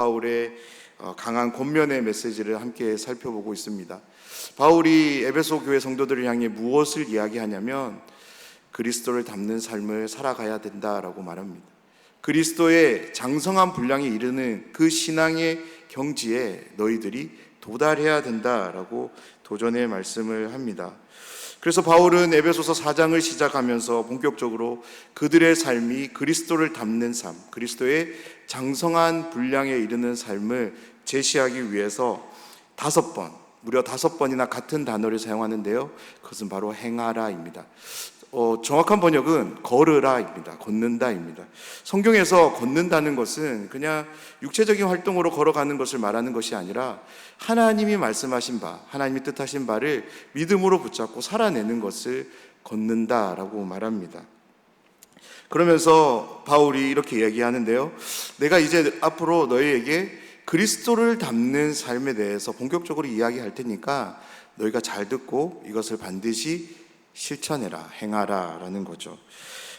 바울의 강한 권면의 메시지를 함께 살펴보고 있습니다. 바울이 에베소 교회 성도들을 향해 무엇을 이야기하냐면 그리스도를 닮는 삶을 살아가야 된다라고 말합니다. 그리스도의 장성한 분량에 이르는 그 신앙의 경지에 너희들이 도달해야 된다라고 도전의 말씀을 합니다. 그래서 바울은 에베소서 4장을 시작하면서 본격적으로 그들의 삶이 그리스도를 닮는 삶, 그리스도의 장성한 분량에 이르는 삶을 제시하기 위해서 무려 5번이나 같은 단어를 사용하는데요. 그것은 바로 행하라입니다. 정확한 번역은 걸으라입니다. 걷는다입니다. 성경에서 걷는다는 것은 그냥 육체적인 활동으로 걸어가는 것을 말하는 것이 아니라 하나님이 말씀하신 바, 하나님이 뜻하신 바를 믿음으로 붙잡고 살아내는 것을 걷는다라고 말합니다. 그러면서 바울이 이렇게 얘기하는데요. 내가 이제 앞으로 너희에게 그리스도를 닮는 삶에 대해서 본격적으로 이야기할 테니까 너희가 잘 듣고 이것을 반드시 실천해라, 행하라 라는 거죠.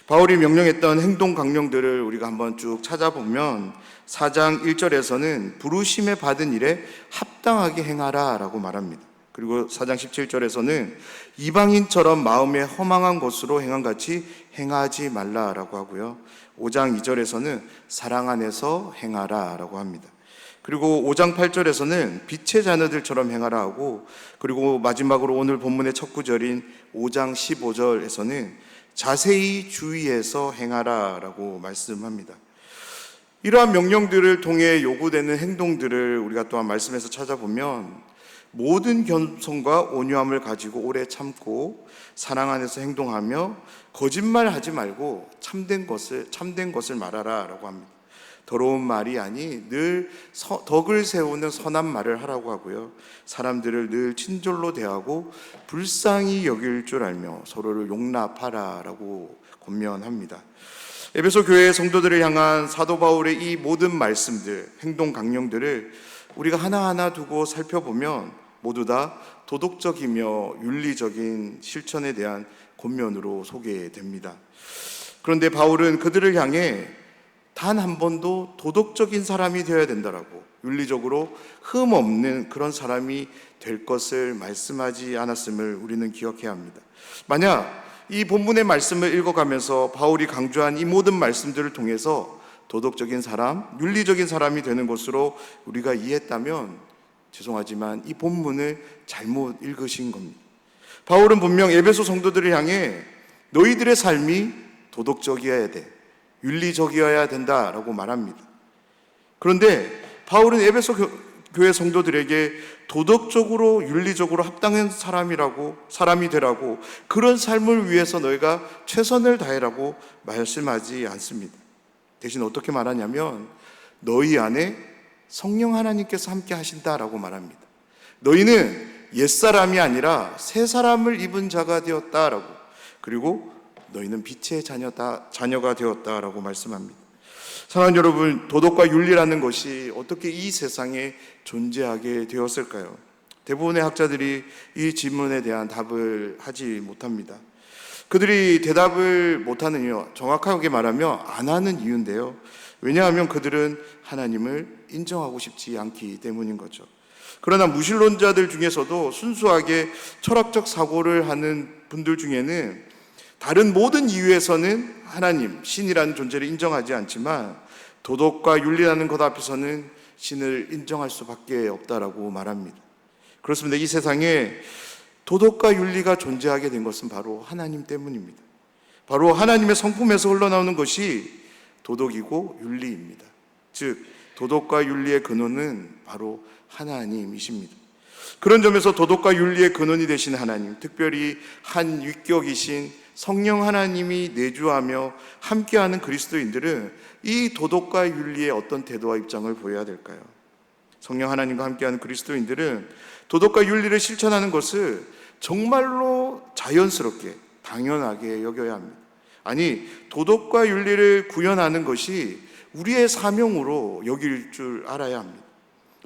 바울이 명령했던 행동 강령들을 우리가 한번 쭉 찾아보면 4장 1절에서는 부르심에 받은 일에 합당하게 행하라 라고 말합니다. 그리고 4장 17절에서는 이방인처럼 마음에 허망한 것으로 행함같이 행하지 말라라고 하고요. 5장 2절에서는 사랑 안에서 행하라 라고 합니다. 그리고 5장 8절에서는 빛의 자녀들처럼 행하라 하고, 그리고 마지막으로 오늘 본문의 첫 구절인 5장 15절에서는 자세히 주의해서 행하라 라고 말씀합니다. 이러한 명령들을 통해 요구되는 행동들을 우리가 또한 말씀에서 찾아보면 모든 겸손과 온유함을 가지고 오래 참고 사랑 안에서 행동하며 거짓말하지 말고 참된 것을 말하라 라고 합니다. 더러운 말이 아니 늘 덕을 세우는 선한 말을 하라고 하고요. 사람들을 늘 친절로 대하고 불쌍히 여길 줄 알며 서로를 용납하라 라고 권면합니다. 에베소 교회 성도들을 향한 사도 바울의 이 모든 말씀들, 행동 강령들을 우리가 하나하나 두고 살펴보면 모두 다 도덕적이며 윤리적인 실천에 대한 권면으로 소개됩니다. 그런데 바울은 그들을 향해 단 한 번도 도덕적인 사람이 되어야 된다라고, 윤리적으로 흠 없는 그런 사람이 될 것을 말씀하지 않았음을 우리는 기억해야 합니다. 만약 이 본문의 말씀을 읽어가면서 바울이 강조한 이 모든 말씀들을 통해서 도덕적인 사람, 윤리적인 사람이 되는 것으로 우리가 이해했다면 죄송하지만 이 본문을 잘못 읽으신 겁니다. 바울은 분명 에베소 성도들을 향해 너희들의 삶이 도덕적이어야 돼, 윤리적이어야 된다라고 말합니다. 그런데 바울은 에베소 교회 성도들에게 도덕적으로 윤리적으로 합당한 사람이 되라고, 그런 삶을 위해서 너희가 최선을 다해라고 말씀하지 않습니다. 대신 어떻게 말하냐면 너희 안에 성령 하나님께서 함께 하신다라고 말합니다. 너희는 옛사람이 아니라 새 사람을 입은 자가 되었다라고, 그리고 너희는 빛의 자녀가 되었다라고 말씀합니다. 사랑하는 여러분, 도덕과 윤리라는 것이 어떻게 이 세상에 존재하게 되었을까요? 대부분의 학자들이 이 질문에 대한 답을 하지 못합니다. 그들이 대답을 못하는 이유, 정확하게 말하면 안 하는 이유인데요. 왜냐하면 그들은 하나님을 인정하고 싶지 않기 때문인 거죠. 그러나 무신론자들 중에서도 순수하게 철학적 사고를 하는 분들 중에는 다른 모든 이유에서는 하나님, 신이라는 존재를 인정하지 않지만 도덕과 윤리라는 것 앞에서는 신을 인정할 수밖에 없다라고 말합니다. 그렇습니다. 이 세상에 도덕과 윤리가 존재하게 된 것은 바로 하나님 때문입니다. 바로 하나님의 성품에서 흘러나오는 것이 도덕이고 윤리입니다. 즉 도덕과 윤리의 근원은 바로 하나님이십니다. 그런 점에서 도덕과 윤리의 근원이 되신 하나님, 특별히 한 위격이신 성령 하나님이 내주하며 함께하는 그리스도인들은 이 도덕과 윤리의 어떤 태도와 입장을 보여야 될까요? 성령 하나님과 함께하는 그리스도인들은 도덕과 윤리를 실천하는 것을 정말로 자연스럽게 당연하게 여겨야 합니다. 아니, 도덕과 윤리를 구현하는 것이 우리의 사명으로 여길 줄 알아야 합니다.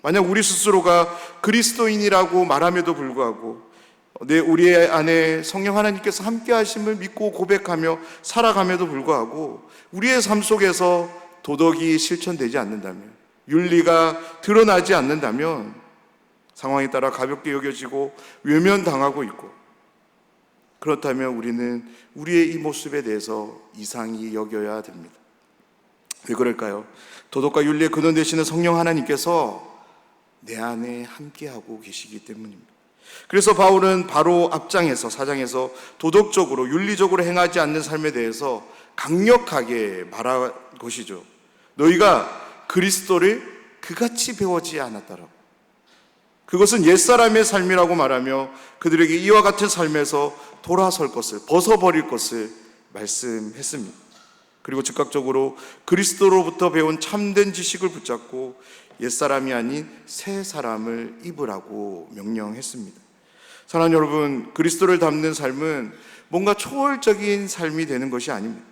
만약 우리 스스로가 그리스도인이라고 말함에도 불구하고 우리 안에 성령 하나님께서 함께 하심을 믿고 고백하며 살아감에도 불구하고 우리의 삶 속에서 도덕이 실천되지 않는다면, 윤리가 드러나지 않는다면 상황에 따라 가볍게 여겨지고 외면당하고 있고, 그렇다면 우리는 우리의 이 모습에 대해서 이상히 여겨야 됩니다. 왜 그럴까요? 도덕과 윤리의 근원 되시는 성령 하나님께서 내 안에 함께하고 계시기 때문입니다. 그래서 바울은 바로 앞장에서 4장에서 도덕적으로 윤리적으로 행하지 않는 삶에 대해서 강력하게 말한 것이죠. 너희가 그리스도를 그같이 배우지 않았다라고. 그것은 옛사람의 삶이라고 말하며 그들에게 이와 같은 삶에서 돌아설 것을, 벗어버릴 것을 말씀했습니다. 그리고 즉각적으로 그리스도로부터 배운 참된 지식을 붙잡고 옛사람이 아닌 새 사람을 입으라고 명령했습니다. 사랑하는 여러분, 그리스도를 닮는 삶은 뭔가 초월적인 삶이 되는 것이 아닙니다.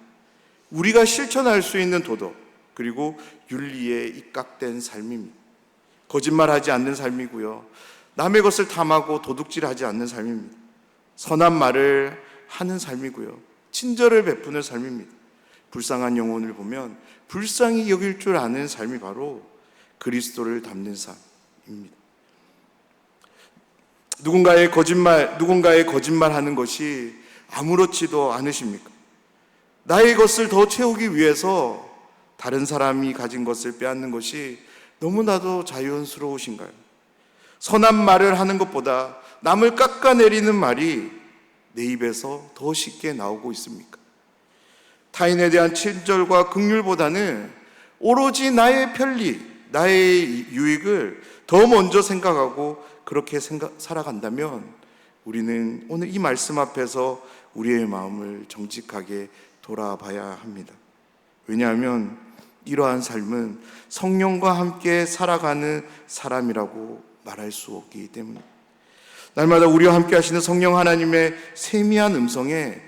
우리가 실천할 수 있는 도덕, 그리고 윤리에 입각된 삶입니다. 거짓말하지 않는 삶이고요, 남의 것을 탐하고 도둑질하지 않는 삶입니다. 선한 말을 하는 삶이고요, 친절을 베푸는 삶입니다. 불쌍한 영혼을 보면 불쌍히 여길 줄 아는 삶이 바로 그리스도를 닮는 삶입니다. 누군가의 거짓말하는 것이 아무렇지도 않으십니까? 나의 것을 더 채우기 위해서 다른 사람이 가진 것을 빼앗는 것이 너무나도 자연스러우신가요? 선한 말을 하는 것보다 남을 깎아내리는 말이 내 입에서 더 쉽게 나오고 있습니까? 타인에 대한 친절과 긍휼보다는 오로지 나의 편리, 나의 유익을 더 먼저 생각하고 그렇게 살아간다면 우리는 오늘 이 말씀 앞에서 우리의 마음을 정직하게 돌아봐야 합니다. 왜냐하면 이러한 삶은 성령과 함께 살아가는 사람이라고 말할 수 없기 때문입니다. 날마다 우리와 함께 하시는 성령 하나님의 세미한 음성에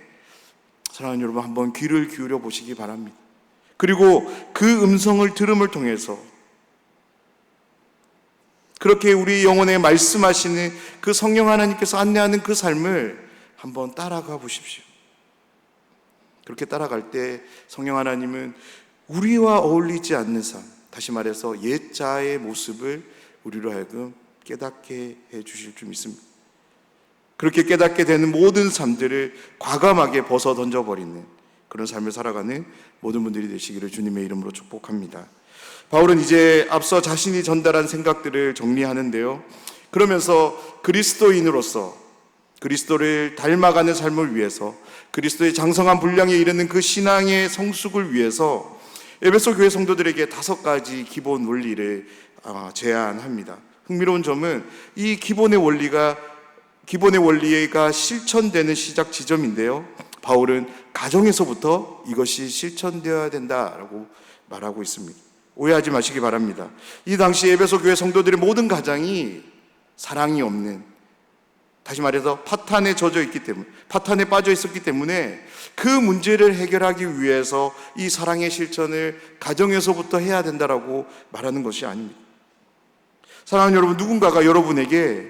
사랑하는 여러분, 한번 귀를 기울여 보시기 바랍니다. 그리고 그 음성을 들음을 통해서 그렇게 우리 영혼에 말씀하시는 그 성령 하나님께서 안내하는 그 삶을 한번 따라가 보십시오. 그렇게 따라갈 때 성령 하나님은 우리와 어울리지 않는 삶, 다시 말해서 옛자의 모습을 우리로 하여금 깨닫게 해 주실 줄 믿습니다. 그렇게 깨닫게 되는 모든 삶들을 과감하게 벗어 던져버리는 그런 삶을 살아가는 모든 분들이 되시기를 주님의 이름으로 축복합니다. 바울은 이제 앞서 자신이 전달한 생각들을 정리하는데요, 그러면서 그리스도인으로서 그리스도를 닮아가는 삶을 위해서, 그리스도의 장성한 분량에 이르는 그 신앙의 성숙을 위해서 에베소 교회 성도들에게 5가지 기본 원리를 제안합니다. 흥미로운 점은 이 기본의 원리가 실천되는 시작 지점인데요, 바울은 가정에서부터 이것이 실천되어야 된다라고 말하고 있습니다. 오해하지 마시기 바랍니다. 이 당시 에베소 교회 성도들의 모든 가정이 사랑이 없는, 다시 말해서 파탄에 빠져 있었기 때문에 그 문제를 해결하기 위해서 이 사랑의 실천을 가정에서부터 해야 된다라고 말하는 것이 아닙니다. 사랑하는 여러분, 누군가가 여러분에게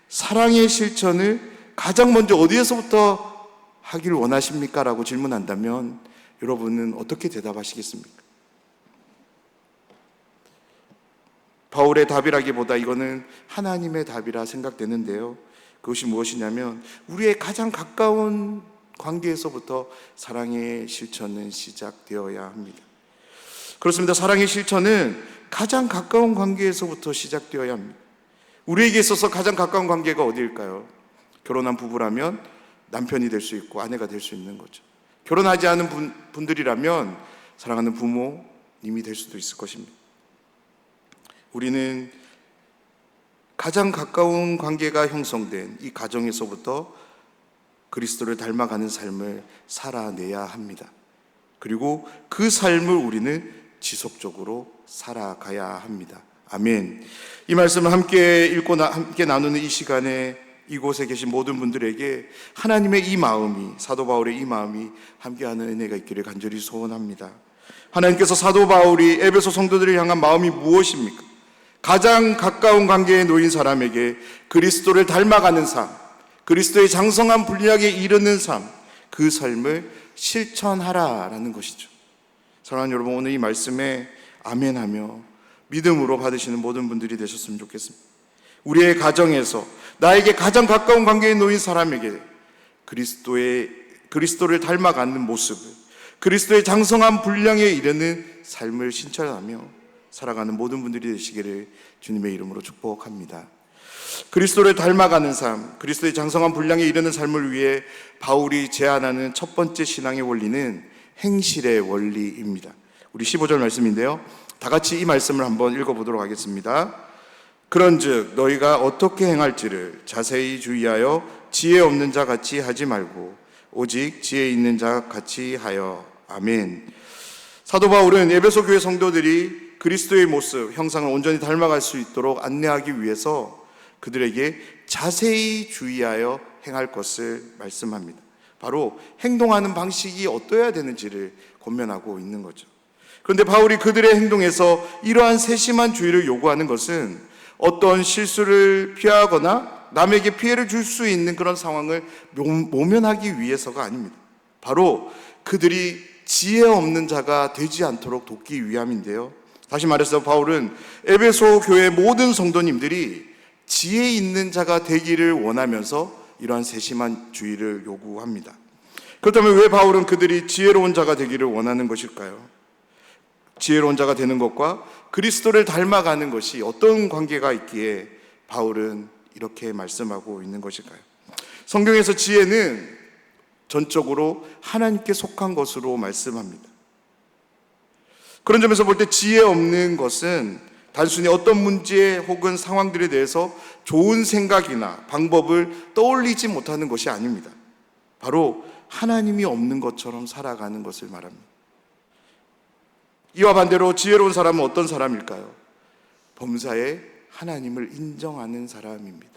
사랑의 실천을 가장 먼저 어디에서부터 하길 원하십니까? 라고 질문한다면 여러분은 어떻게 대답하시겠습니까? 바울의 답이라기보다 이거는 하나님의 답이라 생각되는데요, 그것이 무엇이냐면 우리의 가장 가까운 관계에서부터 사랑의 실천은 시작되어야 합니다. 그렇습니다. 사랑의 실천은 가장 가까운 관계에서부터 시작되어야 합니다. 우리에게 있어서 가장 가까운 관계가 어디일까요? 결혼한 부부라면 남편이 될 수 있고 아내가 될 수 있는 거죠. 결혼하지 않은 분들이라면 사랑하는 부모님이 될 수도 있을 것입니다. 우리는 가장 가까운 관계가 형성된 이 가정에서부터 그리스도를 닮아가는 삶을 살아내야 합니다. 그리고 그 삶을 우리는 지속적으로 살아가야 합니다. 아멘. 이 말씀을 함께 읽고 함께 나누는 이 시간에 이곳에 계신 모든 분들에게 하나님의 이 마음이, 사도 바울의 이 마음이 함께하는 은혜가 있기를 간절히 소원합니다. 하나님께서 사도 바울이 에베소 성도들을 향한 마음이 무엇입니까? 가장 가까운 관계에 놓인 사람에게 그리스도를 닮아가는 삶, 그리스도의 장성한 분량에 이르는 삶, 그 삶을 실천하라라는 것이죠. 사랑하는 여러분, 오늘 이 말씀에 아멘하며 믿음으로 받으시는 모든 분들이 되셨으면 좋겠습니다. 우리의 가정에서 나에게 가장 가까운 관계에 놓인 사람에게 그리스도를 닮아가는 모습을, 그리스도의 장성한 분량에 이르는 삶을 신천하며 살아가는 모든 분들이 되시기를 주님의 이름으로 축복합니다. 그리스도를 닮아가는 삶, 그리스도의 장성한 분량에 이르는 삶을 위해 바울이 제안하는 첫 번째 신앙의 원리는 행실의 원리입니다. 우리 15절 말씀인데요, 다 같이 이 말씀을 한번 읽어보도록 하겠습니다. 그런즉 너희가 어떻게 행할지를 자세히 주의하여 지혜 없는 자 같이 하지 말고 오직 지혜 있는 자 같이 하여. 아멘. 사도 바울은 에베소 교회 성도들이 그리스도의 모습, 형상을 온전히 닮아갈 수 있도록 안내하기 위해서 그들에게 자세히 주의하여 행할 것을 말씀합니다. 바로 행동하는 방식이 어떠해야 되는지를 권면하고 있는 거죠. 그런데 바울이 그들의 행동에서 이러한 세심한 주의를 요구하는 것은 어떤 실수를 피하거나 남에게 피해를 줄 수 있는 그런 상황을 모면하기 위해서가 아닙니다. 바로 그들이 지혜 없는 자가 되지 않도록 돕기 위함인데요, 다시 말해서 바울은 에베소 교회 모든 성도님들이 지혜 있는 자가 되기를 원하면서 이러한 세심한 주의를 요구합니다. 그렇다면 왜 바울은 그들이 지혜로운 자가 되기를 원하는 것일까요? 지혜로운 자가 되는 것과 그리스도를 닮아가는 것이 어떤 관계가 있기에 바울은 이렇게 말씀하고 있는 것일까요? 성경에서 지혜는 전적으로 하나님께 속한 것으로 말씀합니다. 그런 점에서 볼 때 지혜 없는 것은 단순히 어떤 문제 혹은 상황들에 대해서 좋은 생각이나 방법을 떠올리지 못하는 것이 아닙니다. 바로 하나님이 없는 것처럼 살아가는 것을 말합니다. 이와 반대로 지혜로운 사람은 어떤 사람일까요? 범사에 하나님을 인정하는 사람입니다.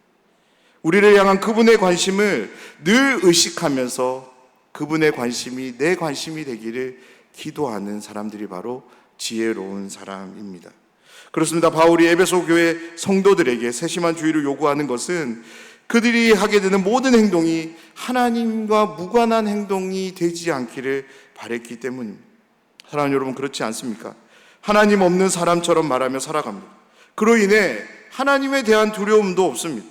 우리를 향한 그분의 관심을 늘 의식하면서 그분의 관심이 내 관심이 되기를 기도하는 사람들이 바로 지혜로운 사람입니다. 그렇습니다. 바울이 에베소 교회 성도들에게 세심한 주의를 요구하는 것은 그들이 하게 되는 모든 행동이 하나님과 무관한 행동이 되지 않기를 바랬기 때문입니다. 사랑하는 여러분, 그렇지 않습니까? 하나님 없는 사람처럼 말하며 살아갑니다. 그로 인해 하나님에 대한 두려움도 없습니다.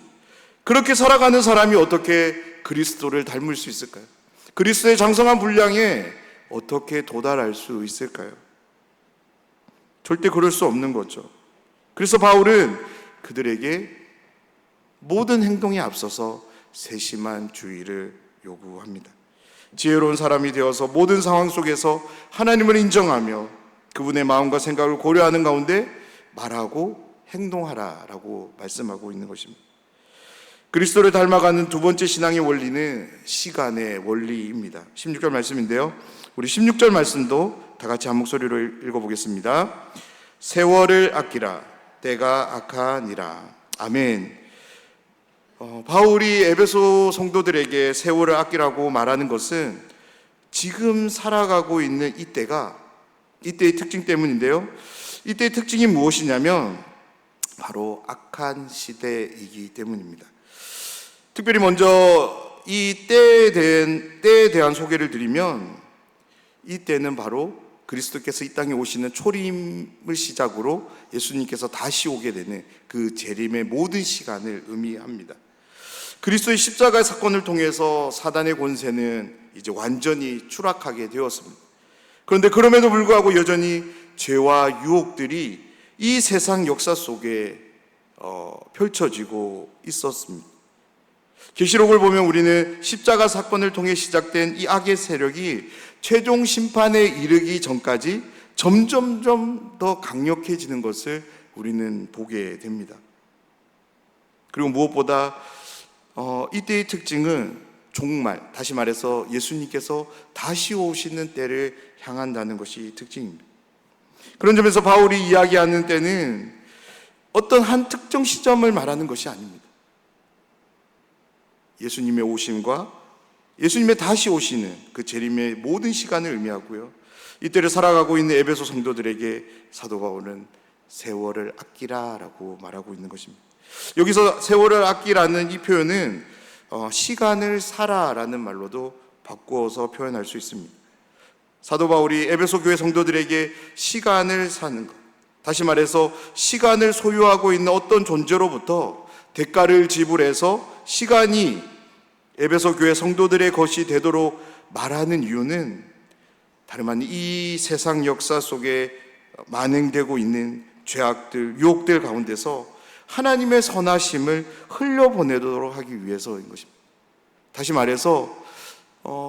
그렇게 살아가는 사람이 어떻게 그리스도를 닮을 수 있을까요? 그리스도의 장성한 분량에 어떻게 도달할 수 있을까요? 절대 그럴 수 없는 거죠. 그래서 바울은 그들에게 모든 행동에 앞서서 세심한 주의를 요구합니다. 지혜로운 사람이 되어서 모든 상황 속에서 하나님을 인정하며 그분의 마음과 생각을 고려하는 가운데 말하고 행동하라라고 말씀하고 있는 것입니다. 그리스도를 닮아가는 두 번째 신앙의 원리는 시간의 원리입니다. 16절 말씀인데요, 우리 16절 말씀도 다 같이 한 목소리로 읽어보겠습니다. 세월을 아끼라, 때가 악하니라. 아멘. 바울이 에베소 성도들에게 세월을 아끼라고 말하는 것은 지금 살아가고 있는 이때의 특징 때문인데요, 이때의 특징이 무엇이냐면 바로 악한 시대이기 때문입니다. 특별히 먼저 이 때에 대한 소개를 드리면, 이 때는 바로 그리스도께서 이 땅에 오시는 초림을 시작으로 예수님께서 다시 오게 되는 그 재림의 모든 시간을 의미합니다. 그리스도의 십자가의 사건을 통해서 사단의 권세는 이제 완전히 추락하게 되었습니다. 그런데 그럼에도 불구하고 여전히 죄와 유혹들이 이 세상 역사 속에 펼쳐지고 있었습니다. 계시록을 보면 우리는 십자가 사건을 통해 시작된 이 악의 세력이 최종 심판에 이르기 전까지 점점점 더 강력해지는 것을 우리는 보게 됩니다. 그리고 무엇보다 이때의 특징은 종말, 다시 말해서 예수님께서 다시 오시는 때를 향한다는 것이 특징입니다. 그런 점에서 바울이 이야기하는 때는 어떤 한 특정 시점을 말하는 것이 아닙니다. 예수님의 오심과 예수님의 다시 오시는 그 재림의 모든 시간을 의미하고요, 이때를 살아가고 있는 에베소 성도들에게 사도 바울은 세월을 아끼라라고 말하고 있는 것입니다. 여기서 세월을 아끼라는 이 표현은 시간을 살아라는 말로도 바꾸어서 표현할 수 있습니다. 사도 바울이 에베소 교회 성도들에게 시간을 사는 것, 다시 말해서 시간을 소유하고 있는 어떤 존재로부터 대가를 지불해서 시간이 에베소 교회 성도들의 것이 되도록 말하는 이유는 다름 아닌 이 세상 역사 속에 만행되고 있는 죄악들, 유혹들 가운데서 하나님의 선하심을 흘려보내도록 하기 위해서인 것입니다. 다시 말해서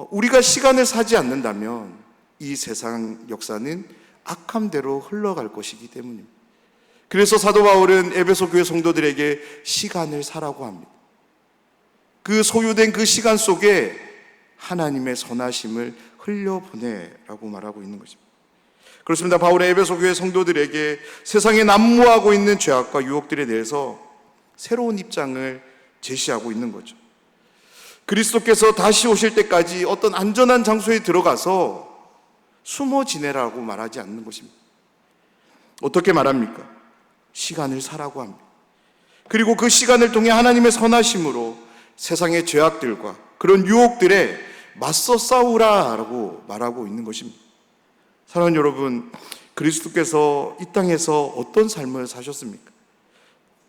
우리가 시간을 사지 않는다면 이 세상 역사는 악한 대로 흘러갈 것이기 때문입니다. 그래서 사도 바울은 에베소 교회 성도들에게 시간을 사라고 합니다. 그 소유된 그 시간 속에 하나님의 선하심을 흘려보내라고 말하고 있는 것입니다. 그렇습니다. 바울의 에베소 교회 성도들에게 세상에 난무하고 있는 죄악과 유혹들에 대해서 새로운 입장을 제시하고 있는 거죠. 그리스도께서 다시 오실 때까지 어떤 안전한 장소에 들어가서 숨어 지내라고 말하지 않는 것입니다. 어떻게 말합니까? 시간을 사라고 합니다. 그리고 그 시간을 통해 하나님의 선하심으로 세상의 죄악들과 그런 유혹들에 맞서 싸우라라고 말하고 있는 것입니다. 사랑하는 여러분, 그리스도께서 이 땅에서 어떤 삶을 사셨습니까?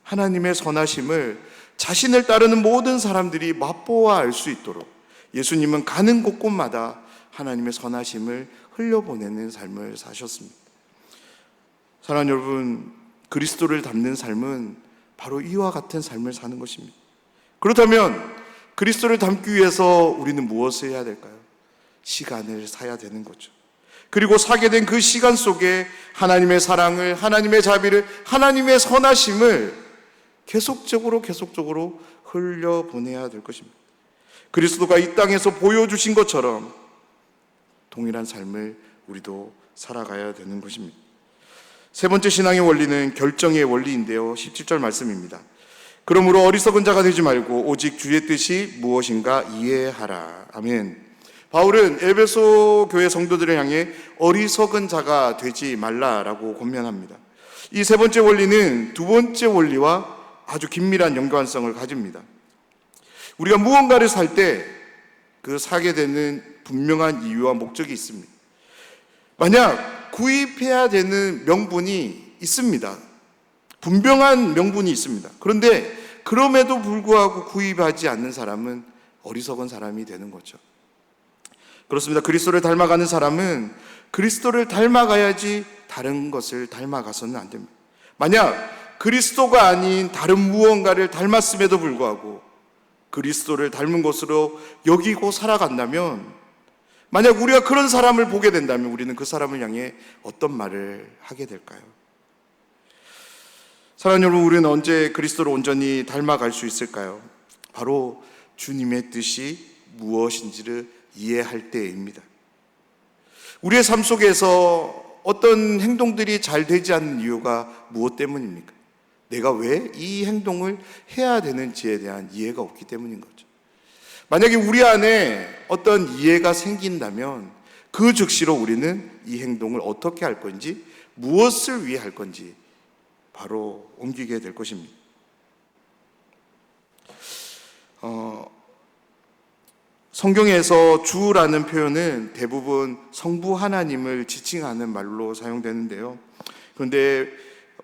하나님의 선하심을 자신을 따르는 모든 사람들이 맛보아 알 수 있도록 예수님은 가는 곳곳마다 하나님의 선하심을 흘려보내는 삶을 사셨습니다. 사랑하는 여러분, 그리스도를 닮는 삶은 바로 이와 같은 삶을 사는 것입니다. 그렇다면 그리스도를 닮기 위해서 우리는 무엇을 해야 될까요? 시간을 사야 되는 거죠. 그리고 사게 된 그 시간 속에 하나님의 사랑을, 하나님의 자비를, 하나님의 선하심을 계속적으로 흘려보내야 될 것입니다. 그리스도가 이 땅에서 보여주신 것처럼 동일한 삶을 우리도 살아가야 되는 것입니다. 세 번째 신앙의 원리는 결정의 원리인데요. 17절 말씀입니다. 그러므로 어리석은 자가 되지 말고 오직 주의 뜻이 무엇인가 이해하라. 아멘. 바울은 에베소 교회 성도들을 향해 어리석은 자가 되지 말라라고 권면합니다. 이 세 번째 원리는 두 번째 원리와 아주 긴밀한 연관성을 가집니다. 우리가 무언가를 살 때 그 사게 되는 분명한 이유와 목적이 있습니다. 만약 구입해야 되는 명분이 있습니다. 분명한 명분이 있습니다. 그런데 그럼에도 불구하고 구입하지 않는 사람은 어리석은 사람이 되는 거죠. 그렇습니다. 그리스도를 닮아가는 사람은 그리스도를 닮아가야지 다른 것을 닮아가서는 안 됩니다. 만약 그리스도가 아닌 다른 무언가를 닮았음에도 불구하고 그리스도를 닮은 것으로 여기고 살아간다면, 만약 우리가 그런 사람을 보게 된다면 우리는 그 사람을 향해 어떤 말을 하게 될까요? 사랑하는 여러분, 우리는 언제 그리스도를 온전히 닮아갈 수 있을까요? 바로 주님의 뜻이 무엇인지를 이해할 때입니다. 우리의 삶 속에서 어떤 행동들이 잘 되지 않는 이유가 무엇 때문입니까? 내가 왜 이 행동을 해야 되는지에 대한 이해가 없기 때문인 거죠. 만약에 우리 안에 어떤 이해가 생긴다면 그 즉시로 우리는 이 행동을 어떻게 할 건지, 무엇을 위해 할 건지 바로 옮기게 될 것입니다. 성경에서 주라는 표현은 대부분 성부 하나님을 지칭하는 말로 사용되는데요. 그런데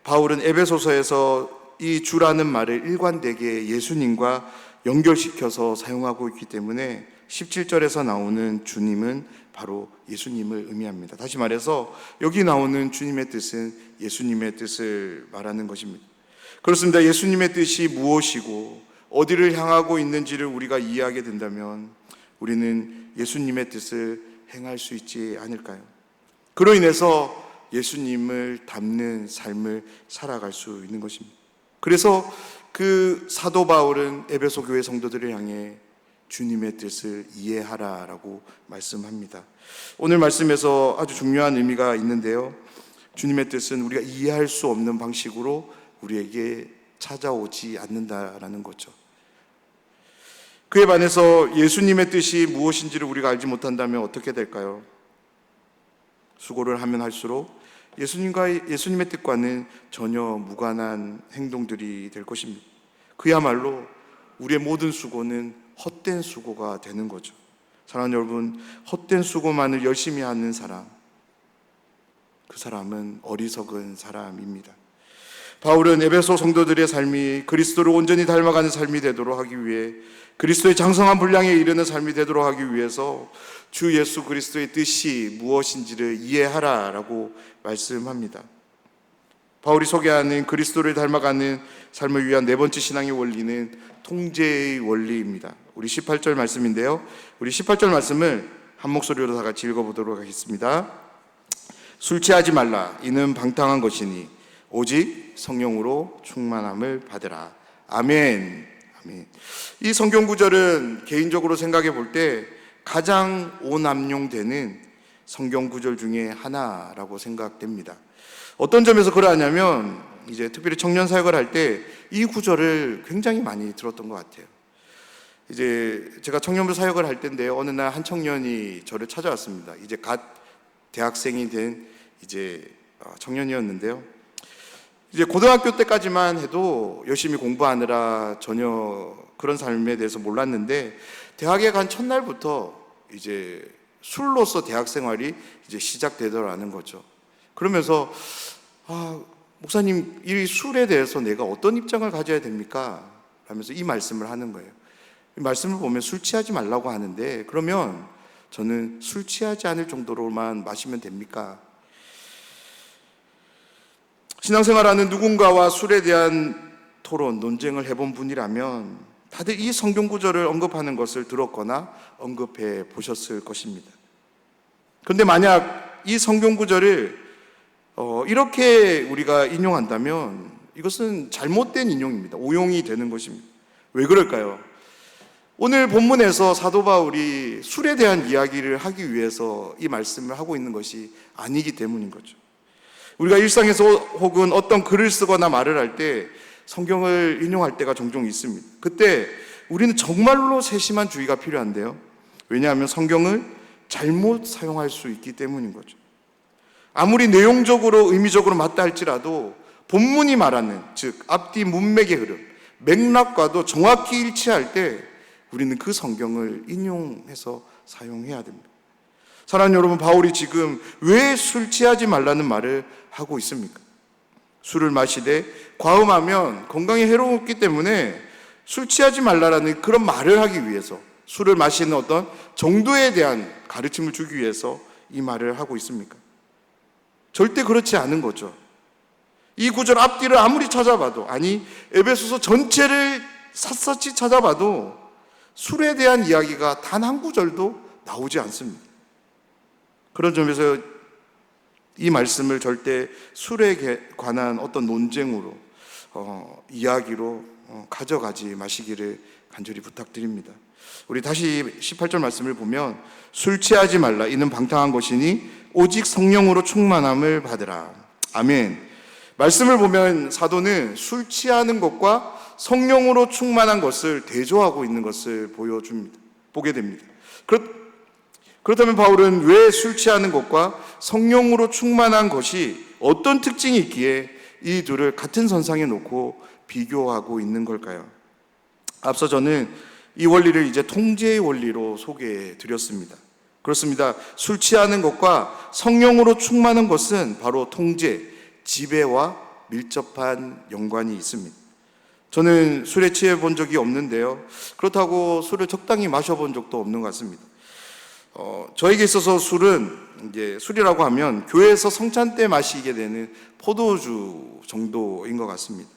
바울은 에베소서에서 이 주라는 말을 일관되게 예수님과 연결시켜서 사용하고 있기 때문에 17절에서 나오는 주님은 바로 예수님을 의미합니다. 다시 말해서 여기 나오는 주님의 뜻은 예수님의 뜻을 말하는 것입니다. 그렇습니다. 예수님의 뜻이 무엇이고 어디를 향하고 있는지를 우리가 이해하게 된다면 우리는 예수님의 뜻을 행할 수 있지 않을까요? 그로 인해서 예수님을 닮는 삶을 살아갈 수 있는 것입니다. 그래서 그 사도 바울은 에베소 교회 성도들을 향해 주님의 뜻을 이해하라라고 말씀합니다. 오늘 말씀에서 아주 중요한 의미가 있는데요. 주님의 뜻은 우리가 이해할 수 없는 방식으로 우리에게 찾아오지 않는다라는 거죠. 그에 반해서 예수님의 뜻이 무엇인지를 우리가 알지 못한다면 어떻게 될까요? 수고를 하면 할수록 예수님의 뜻과는 전혀 무관한 행동들이 될 것입니다. 그야말로 우리의 모든 수고는 헛된 수고가 되는 거죠. 사랑하는 여러분, 헛된 수고만을 열심히 하는 사람, 그 사람은 어리석은 사람입니다. 바울은 에베소 성도들의 삶이 그리스도를 온전히 닮아가는 삶이 되도록 하기 위해, 그리스도의 장성한 분량에 이르는 삶이 되도록 하기 위해서 주 예수 그리스도의 뜻이 무엇인지를 이해하라라고 말씀합니다. 바울이 소개하는 그리스도를 닮아가는 삶을 위한 네 번째 신앙의 원리는 통제의 원리입니다. 우리 18절 말씀인데요, 우리 18절 말씀을 한 목소리로 다 같이 읽어보도록 하겠습니다. 술 취하지 말라. 이는 방탕한 것이니 오직 성령으로 충만함을 받으라. 아멘. 아멘. 이 성경 구절은 개인적으로 생각해 볼 때 가장 오남용되는 성경 구절 중에 하나라고 생각됩니다. 어떤 점에서 그러하냐면, 이제 특별히 청년 사역을 할 때 이 구절을 굉장히 많이 들었던 것 같아요. 이제 제가 청년부 사역을 할 때인데요, 어느 날 한 청년이 저를 찾아왔습니다. 이제 갓 대학생이 된 이제 청년이었는데요. 이제 고등학교 때까지만 해도 열심히 공부하느라 전혀 그런 삶에 대해서 몰랐는데, 대학에 간 첫날부터 이제 술로서 대학 생활이 이제 시작되더라는 거죠. 그러면서 목사님, 이 술에 대해서 내가 어떤 입장을 가져야 됩니까? 하면서 이 말씀을 하는 거예요. 이 말씀을 보면 술 취하지 말라고 하는데, 그러면 저는 술 취하지 않을 정도로만 마시면 됩니까? 신앙생활하는 누군가와 술에 대한 토론, 논쟁을 해본 분이라면 다들 이 성경 구절을 언급하는 것을 들었거나 언급해 보셨을 것입니다. 그런데 만약 이 성경 구절을 이렇게 우리가 인용한다면 이것은 잘못된 인용입니다. 오용이 되는 것입니다. 왜 그럴까요? 오늘 본문에서 사도 바울이 술에 대한 이야기를 하기 위해서 이 말씀을 하고 있는 것이 아니기 때문인 거죠. 우리가 일상에서 혹은 어떤 글을 쓰거나 말을 할 때 성경을 인용할 때가 종종 있습니다. 그때 우리는 정말로 세심한 주의가 필요한데요. 왜냐하면 성경을 잘못 사용할 수 있기 때문인 거죠. 아무리 내용적으로 의미적으로 맞다 할지라도 본문이 말하는, 즉 앞뒤 문맥의 흐름, 맥락과도 정확히 일치할 때 우리는 그 성경을 인용해서 사용해야 됩니다. 사랑하는 여러분, 바울이 지금 왜 술 취하지 말라는 말을 하고 있습니까? 술을 마시되 과음하면 건강에 해롭기 때문에 술 취하지 말라라는 그런 말을 하기 위해서, 술을 마시는 어떤 정도에 대한 가르침을 주기 위해서 이 말을 하고 있습니까? 절대 그렇지 않은 거죠. 이 구절 앞뒤를 아무리 찾아봐도, 아니 에베소서 전체를 샅샅이 찾아봐도 술에 대한 이야기가 단 한 구절도 나오지 않습니다. 그런 점에서 이 말씀을 절대 술에 관한 어떤 논쟁으로 이야기로 가져가지 마시기를 간절히 부탁드립니다. 우리 다시 18절 말씀을 보면, 술 취하지 말라. 이는 방탕한 것이니 오직 성령으로 충만함을 받으라. 아멘. 말씀을 보면 사도는 술 취하는 것과 성령으로 충만한 것을 대조하고 있는 것을 보게 됩니다. 그렇다면 바울은 왜 술 취하는 것과 성령으로 충만한 것이 어떤 특징이 있기에 이 둘을 같은 선상에 놓고 비교하고 있는 걸까요? 앞서 저는 이 원리를 이제 통제의 원리로 소개해 드렸습니다. 그렇습니다. 술 취하는 것과 성령으로 충만한 것은 바로 통제, 지배와 밀접한 연관이 있습니다. 저는 술에 취해 본 적이 없는데요, 그렇다고 술을 적당히 마셔본 적도 없는 것 같습니다. 저에게 있어서 술은, 이제 술이라고 하면 교회에서 성찬 때 마시게 되는 포도주 정도인 것 같습니다.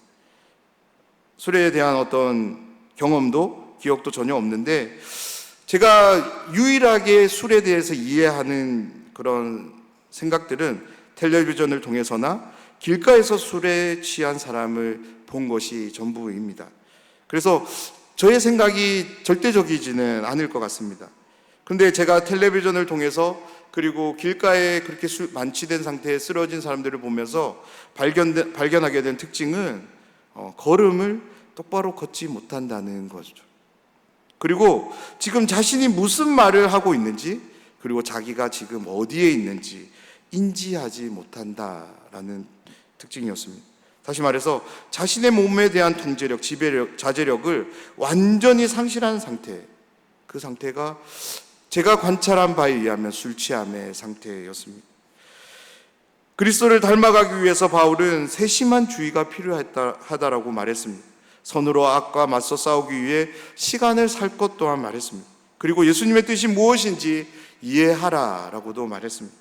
술에 대한 어떤 경험도 기억도 전혀 없는데, 제가 유일하게 술에 대해서 이해하는 그런 생각들은 텔레비전을 통해서나 길가에서 술에 취한 사람을 본 것이 전부입니다. 그래서 저의 생각이 절대적이지는 않을 것 같습니다. 근데 제가 텔레비전을 통해서, 그리고 길가에 그렇게 만취된 상태에 쓰러진 사람들을 보면서 발견하게 된 특징은 걸음을 똑바로 걷지 못한다는 거죠. 그리고 지금 자신이 무슨 말을 하고 있는지, 그리고 자기가 지금 어디에 있는지 인지하지 못한다라는 특징이었습니다. 다시 말해서 자신의 몸에 대한 통제력, 지배력, 자제력을 완전히 상실한 상태, 그 상태가 제가 관찰한 바에 의하면 술 취함의 상태였습니다. 그리스도를 닮아가기 위해서 바울은 세심한 주의가 필요하다라고 말했습니다. 선으로 악과 맞서 싸우기 위해 시간을 살 것 또한 말했습니다. 그리고 예수님의 뜻이 무엇인지 이해하라라고도 말했습니다.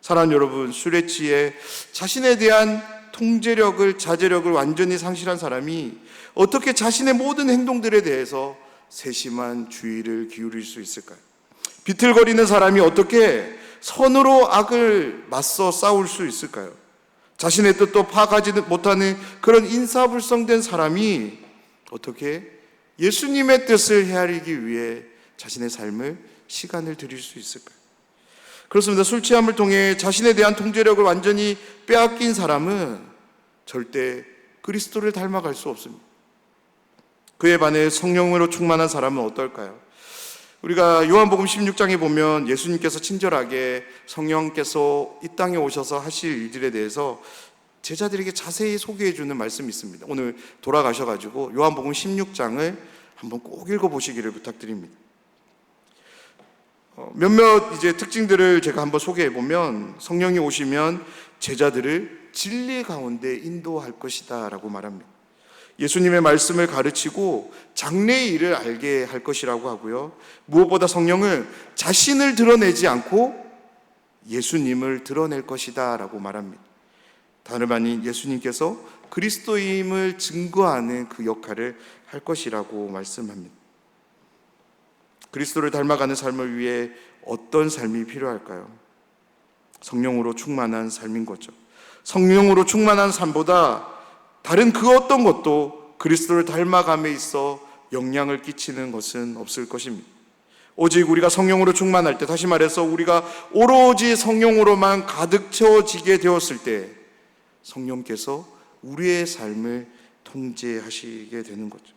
사랑하는 여러분, 술에 취해 자신에 대한 통제력을, 자제력을 완전히 상실한 사람이 어떻게 자신의 모든 행동들에 대해서 세심한 주의를 기울일 수 있을까요? 비틀거리는 사람이 어떻게 선으로 악을 맞서 싸울 수 있을까요? 자신의 뜻도 파악하지 못하는 그런 인사불성된 사람이 어떻게 예수님의 뜻을 헤아리기 위해 자신의 삶을, 시간을 드릴 수 있을까요? 그렇습니다. 술 취함을 통해 자신에 대한 통제력을 완전히 빼앗긴 사람은 절대 그리스도를 닮아갈 수 없습니다. 그에 반해 성령으로 충만한 사람은 어떨까요? 우리가 요한복음 16장에 보면 예수님께서 친절하게 성령께서 이 땅에 오셔서 하실 일들에 대해서 제자들에게 자세히 소개해 주는 말씀이 있습니다. 오늘 돌아가셔가지고 요한복음 16장을 한번 꼭 읽어보시기를 부탁드립니다. 몇몇 이제 특징들을 제가 한번 소개해 보면, 성령이 오시면 제자들을 진리 가운데 인도할 것이다 라고 말합니다. 예수님의 말씀을 가르치고 장래의 일을 알게 할 것이라고 하고요, 무엇보다 성령은 자신을 드러내지 않고 예수님을 드러낼 것이다 라고 말합니다. 다름 아닌 예수님께서 그리스도임을 증거하는 그 역할을 할 것이라고 말씀합니다. 그리스도를 닮아가는 삶을 위해 어떤 삶이 필요할까요? 성령으로 충만한 삶인 거죠. 성령으로 충만한 삶보다 다른 그 어떤 것도 그리스도를 닮아감에 있어 영향을 끼치는 것은 없을 것입니다. 오직 우리가 성령으로 충만할 때, 다시 말해서 우리가 오로지 성령으로만 가득 채워지게 되었을 때 성령께서 우리의 삶을 통제하시게 되는 거죠.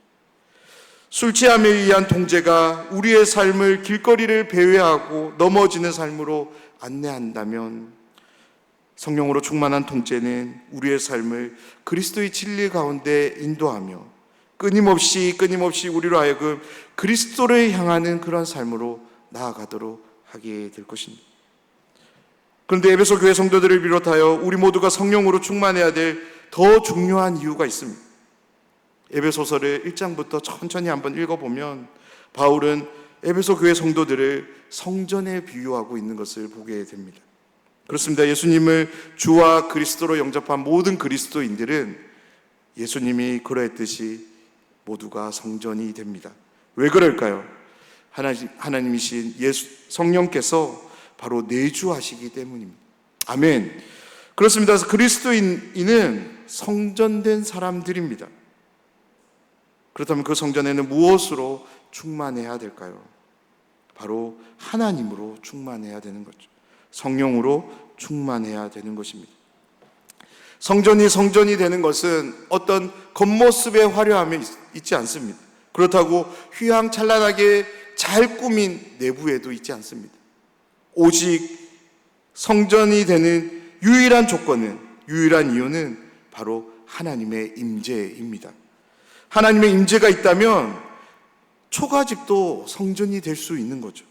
술 취함에 의한 통제가 우리의 삶을, 길거리를 배회하고 넘어지는 삶으로 안내한다면, 성령으로 충만한 통제는 우리의 삶을 그리스도의 진리 가운데 인도하며 끊임없이 우리로 하여금 그리스도를 향하는 그런 삶으로 나아가도록 하게 될 것입니다. 그런데 에베소 교회 성도들을 비롯하여 우리 모두가 성령으로 충만해야 될 더 중요한 이유가 있습니다. 에베소서를 1장부터 천천히 한번 읽어보면 바울은 에베소 교회 성도들을 성전에 비유하고 있는 것을 보게 됩니다. 그렇습니다. 예수님을 주와 그리스도로 영접한 모든 그리스도인들은 예수님이 그러했듯이 모두가 성전이 됩니다. 왜 그럴까요? 하나님이신 성령께서 바로 내주하시기 때문입니다. 아멘. 그렇습니다. 그리스도인은 성전된 사람들입니다. 그렇다면 그 성전에는 무엇으로 충만해야 될까요? 바로 하나님으로 충만해야 되는 거죠. 성령으로 충만해야 되는 것입니다. 성전이 되는 것은 어떤 겉모습의 화려함에 있지 않습니다. 그렇다고 휘황찬란하게 잘 꾸민 내부에도 있지 않습니다. 오직 성전이 되는 유일한 조건은, 유일한 이유는 바로 하나님의 임재입니다. 하나님의 임재가 있다면 초가집도 성전이 될 수 있는 거죠.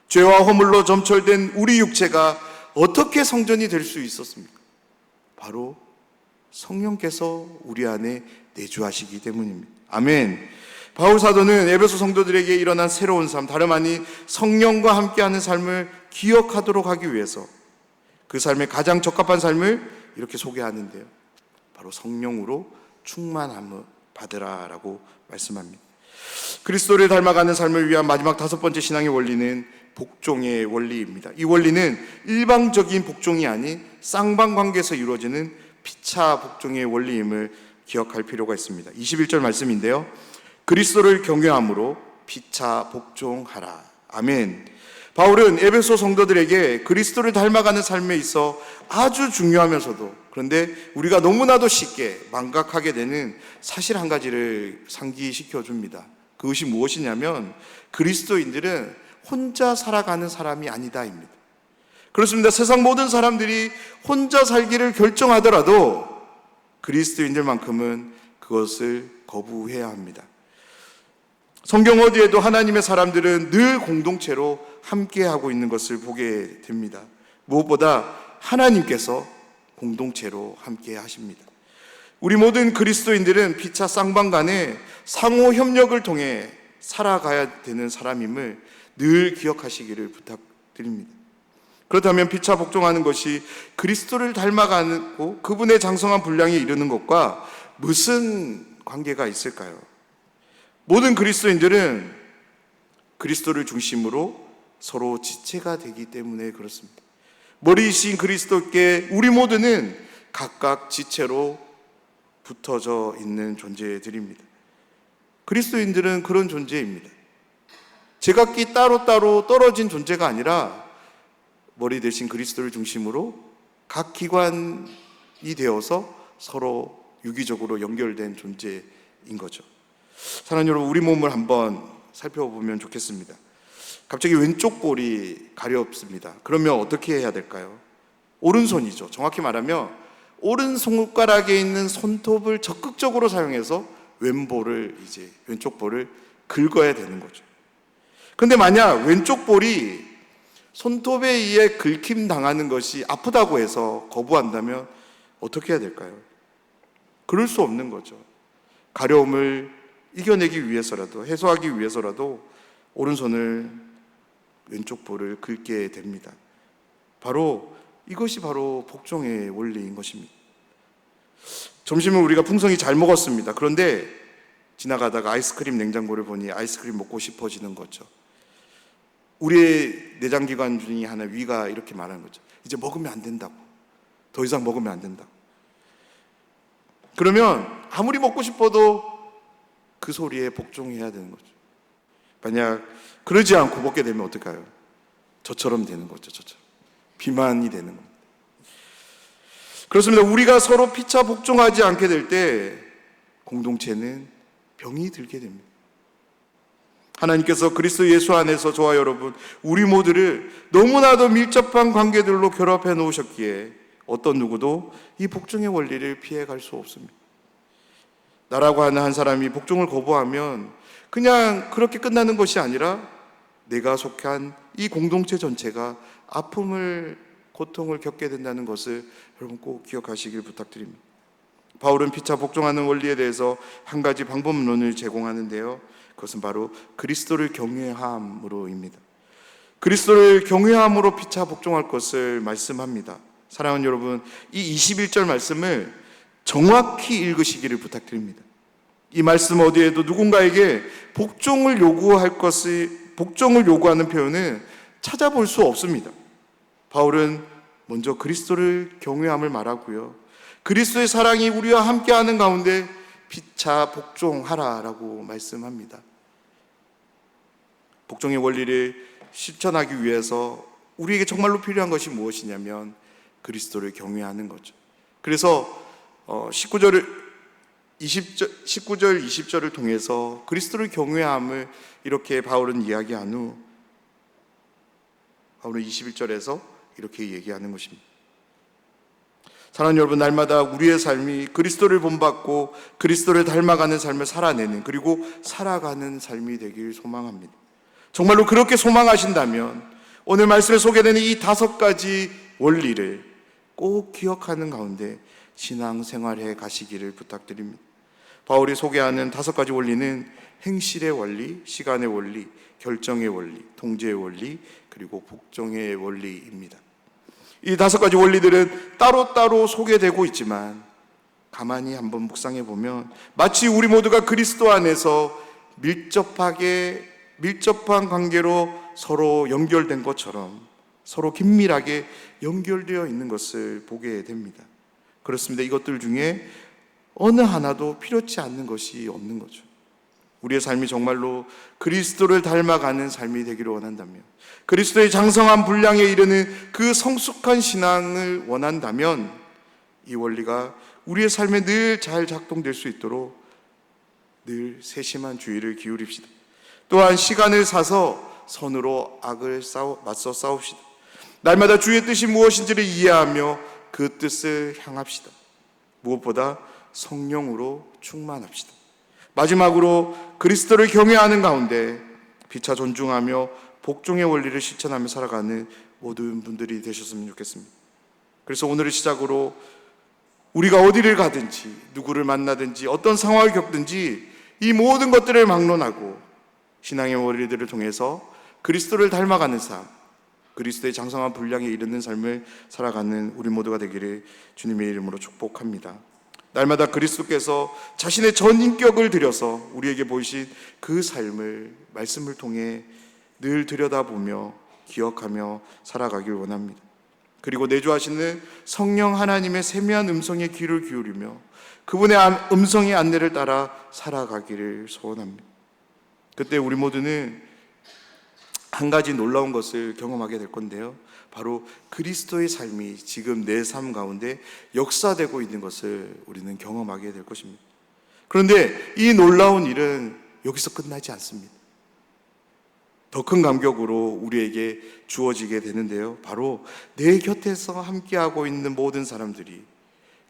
죄와 허물로 점철된 우리 육체가 어떻게 성전이 될 수 있었습니까? 바로 성령께서 우리 안에 내주하시기 때문입니다. 아멘. 바울 사도는 에베소 성도들에게 일어난 새로운 삶, 다름 아닌 성령과 함께하는 삶을 기억하도록 하기 위해서 그 삶에 가장 적합한 삶을 이렇게 소개하는데요, 바로 성령으로 충만함을 받으라라고 말씀합니다. 그리스도를 닮아가는 삶을 위한 마지막 5번째 신앙의 원리는 복종의 원리입니다. 이 원리는 일방적인 복종이 아닌 쌍방관계에서 이루어지는 피차 복종의 원리임을 기억할 필요가 있습니다. 21절 말씀인데요, 그리스도를 경외함으로 피차 복종하라. 아멘. 바울은 에베소 성도들에게 그리스도를 닮아가는 삶에 있어 아주 중요하면서도, 그런데 우리가 너무나도 쉽게 망각하게 되는 사실 한 가지를 상기시켜 줍니다. 그것이 무엇이냐면 그리스도인들은 혼자 살아가는 사람이 아니다입니다. 그렇습니다. 세상 모든 사람들이 혼자 살기를 결정하더라도 그리스도인들만큼은 그것을 거부해야 합니다. 성경 어디에도 하나님의 사람들은 늘 공동체로 함께하고 있는 것을 보게 됩니다. 무엇보다 하나님께서 공동체로 함께 하십니다. 우리 모든 그리스도인들은 피차 쌍방간에 상호 협력을 통해 살아가야 되는 사람임을 늘 기억하시기를 부탁드립니다. 그렇다면 피차 복종하는 것이 그리스도를 닮아가고 그분의 장성한 분량에 이르는 것과 무슨 관계가 있을까요? 모든 그리스도인들은 그리스도를 중심으로 서로 지체가 되기 때문에 그렇습니다. 머리이신 그리스도께 우리 모두는 각각 지체로 붙어져 있는 존재들입니다. 그리스도인들은 그런 존재입니다. 제각기 따로따로 떨어진 존재가 아니라 머리 대신 그리스도를 중심으로 각 기관이 되어서 서로 유기적으로 연결된 존재인 거죠. 사랑하는 여러분, 우리 몸을 한번 살펴보면 좋겠습니다. 갑자기 왼쪽 볼이 가렵습니다. 그러면 어떻게 해야 될까요? 오른손이죠. 정확히 말하면 오른 손가락에 있는 손톱을 적극적으로 사용해서 왼쪽 볼을 긁어야 되는 거죠. 근데 만약 왼쪽 볼이 손톱에 의해 긁힘 당하는 것이 아프다고 해서 거부한다면 어떻게 해야 될까요? 그럴 수 없는 거죠. 가려움을 이겨내기 위해서라도, 해소하기 위해서라도 오른손을 왼쪽 볼을 긁게 됩니다. 이것이 바로 복종의 원리인 것입니다. 점심을 우리가 풍성히 잘 먹었습니다. 그런데 지나가다가 아이스크림 냉장고를 보니 아이스크림 먹고 싶어지는 거죠. 우리의 내장기관 중에 하나, 위가 이렇게 말하는 거죠. 이제 먹으면 안 된다고. 더 이상 먹으면 안 된다고. 그러면 아무리 먹고 싶어도 그 소리에 복종해야 되는 거죠. 만약 그러지 않고 먹게 되면 어떨까요? 저처럼 되는 거죠. 저처럼. 비만이 되는 겁니다. 그렇습니다. 우리가 서로 피차 복종하지 않게 될 때 공동체는 병이 들게 됩니다. 하나님께서 그리스도 예수 안에서 저와 여러분, 우리 모두를 너무나도 밀접한 관계들로 결합해 놓으셨기에 어떤 누구도 이 복종의 원리를 피해갈 수 없습니다. 나라고 하는 한 사람이 복종을 거부하면 그냥 그렇게 끝나는 것이 아니라 내가 속한 이 공동체 전체가 아픔을, 고통을 겪게 된다는 것을 여러분 꼭 기억하시길 부탁드립니다. 바울은 피차 복종하는 원리에 대해서 한 가지 방법론을 제공하는데요. 그것은 바로 그리스도를 경외함으로입니다. 그리스도를 경외함으로 피차 복종할 것을 말씀합니다. 사랑하는 여러분, 이 21절 말씀을 정확히 읽으시기를 부탁드립니다. 이 말씀 어디에도 누군가에게 복종을 요구하는 표현은 찾아볼 수 없습니다. 바울은 먼저 그리스도를 경외함을 말하고요. 그리스도의 사랑이 우리와 함께하는 가운데 피차 복종하라라고 말씀합니다. 복종의 원리를 실천하기 위해서 우리에게 정말로 필요한 것이 무엇이냐면 그리스도를 경외하는 거죠. 그래서 19절, 20절을 통해서 그리스도를 경외함을 이렇게 바울은 이야기한 후 바울은 21절에서 이렇게 얘기하는 것입니다. 사랑하는 여러분, 날마다 우리의 삶이 그리스도를 본받고 그리스도를 닮아가는 삶을 살아내는, 그리고 살아가는 삶이 되길 소망합니다. 정말로 그렇게 소망하신다면 오늘 말씀에 소개되는 이 5가지 원리를 꼭 기억하는 가운데 신앙생활해 가시기를 부탁드립니다. 바울이 소개하는 5가지 원리는 행실의 원리, 시간의 원리, 결정의 원리, 통제의 원리, 그리고 복종의 원리입니다. 이 5가지 원리들은 따로따로 소개되고 있지만 가만히 한번 묵상해 보면 마치 우리 모두가 그리스도 안에서 밀접한 관계로 서로 연결된 것처럼 서로 긴밀하게 연결되어 있는 것을 보게 됩니다. 그렇습니다. 이것들 중에 어느 하나도 필요치 않는 것이 없는 거죠. 우리의 삶이 정말로 그리스도를 닮아가는 삶이 되기를 원한다면, 그리스도의 장성한 분량에 이르는 그 성숙한 신앙을 원한다면 이 원리가 우리의 삶에 늘 잘 작동될 수 있도록 늘 세심한 주의를 기울입시다. 또한 시간을 사서 선으로 악을 맞서 싸웁시다. 날마다 주의 뜻이 무엇인지를 이해하며 그 뜻을 향합시다. 무엇보다 성령으로 충만합시다. 마지막으로 그리스도를 경외하는 가운데 피차 존중하며 복종의 원리를 실천하며 살아가는 모든 분들이 되셨으면 좋겠습니다. 그래서 오늘을 시작으로 우리가 어디를 가든지 누구를 만나든지 어떤 상황을 겪든지 이 모든 것들을 막론하고 신앙의 원리들을 통해서 그리스도를 닮아가는 삶, 그리스도의 장성한 분량에 이르는 삶을 살아가는 우리 모두가 되기를 주님의 이름으로 축복합니다. 날마다 그리스도께서 자신의 전 인격을 들여서 우리에게 보이신 그 삶을 말씀을 통해 늘 들여다보며 기억하며 살아가길 원합니다. 그리고 내주하시는 성령 하나님의 세미한 음성에 귀를 기울이며 그분의 음성의 안내를 따라 살아가기를 소원합니다. 그때 우리 모두는 한 가지 놀라운 것을 경험하게 될 건데요, 바로 그리스도의 삶이 지금 내 삶 가운데 역사되고 있는 것을 우리는 경험하게 될 것입니다. 그런데 이 놀라운 일은 여기서 끝나지 않습니다. 더 큰 감격으로 우리에게 주어지게 되는데요, 바로 내 곁에서 함께하고 있는 모든 사람들이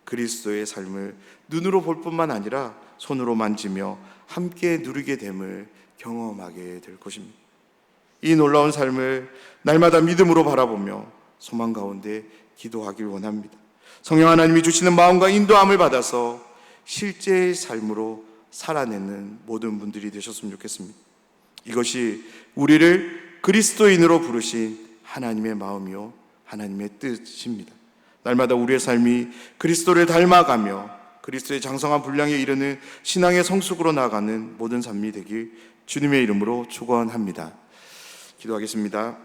그리스도의 삶을 눈으로 볼 뿐만 아니라 손으로 만지며 함께 누리게 됨을 경험하게 될 것입니다. 이 놀라운 삶을 날마다 믿음으로 바라보며 소망 가운데 기도하길 원합니다. 성령 하나님이 주시는 마음과 인도함을 받아서 실제의 삶으로 살아내는 모든 분들이 되셨으면 좋겠습니다. 이것이 우리를 그리스도인으로 부르신 하나님의 마음이요 하나님의 뜻입니다. 날마다 우리의 삶이 그리스도를 닮아가며 그리스도의 장성한 분량에 이르는 신앙의 성숙으로 나아가는 모든 삶이 되길 주님의 이름으로 축원합니다. 기도하겠습니다.